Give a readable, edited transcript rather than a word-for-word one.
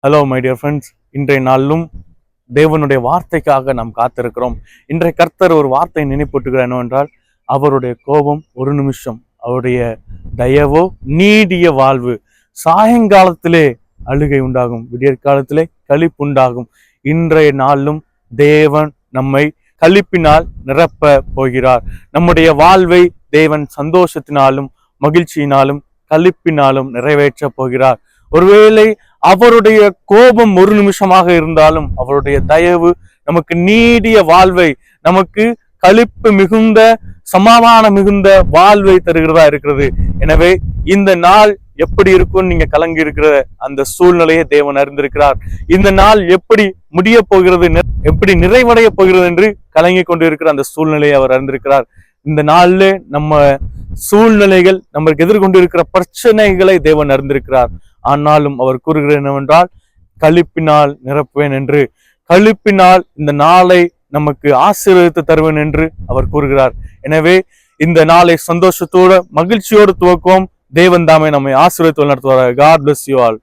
Hello my dear friends, இன்றைய நாளிலும் தேவனுடைய வார்த்தைக்காக நாம் காத்திருக்கிறோம். இன்றைய கர்த்தர் ஒரு வார்த்தை நினைப்பூட்டுகிறார் என்னவென்றால், அவருடைய கோபம் ஒரு நிமிஷம், அவருடைய தயவோ நீடிய வாழ்வு. சாயங்காலத்திலே அழுகை உண்டாகும், விடியற்காலத்திலே களிப்பு உண்டாகும். இன்றைய நாளிலும் தேவன் நம்மை களிப்பினால் நிரப்ப போகிறார். நம்முடைய வாழ்வை தேவன் சந்தோஷத்தினாலும் மகிழ்ச்சியினாலும் களிப்பினாலும் நிறைவேற்ற போகிறார். ஒருவேளை அவருடைய கோபம் ஒரு நிமிஷமாக இருந்தாலும் அவருடைய தயவு நமக்கு நீடிய வாழ்வை, நமக்கு களிப்பு மிகுந்த சமாதானம் மிகுந்த வாழ்வை தருகிறதா இருக்கிறது. எனவே இந்த நாள் எப்படி இருக்கும்னு நீங்க கலங்கி இருக்கிற அந்த சூழ்நிலையை தேவன் அறிந்திருக்கிறார். இந்த நாள் எப்படி முடிய போகிறது, எப்படி நிறைவடைய போகிறது என்று கலங்கி கொண்டு இருக்கிற அந்த சூழ்நிலையை அவர் அறிந்திருக்கிறார். இந்த நாள்ல நம்ம சூழ்நிலைகள், நமக்கு எதிர்கொண்டு இருக்கிற பிரச்சனைகளை தேவன் அறிந்திருக்கிறார். ஆனாலும் அவர் கூறுகிறது என்னவென்றால், களிப்பினால் நிரப்புவேன் என்று, களிப்பினால் இந்த நாளை நமக்கு ஆசீர்வதித்து தருவேன் என்று அவர் கூறுகிறார். எனவே இந்த நாளை சந்தோஷத்தோடு மகிழ்ச்சியோடு துவக்குவோம். தேவன் தாமே நம்மை ஆசீர்வதித்து நடத்துவார். God bless you all.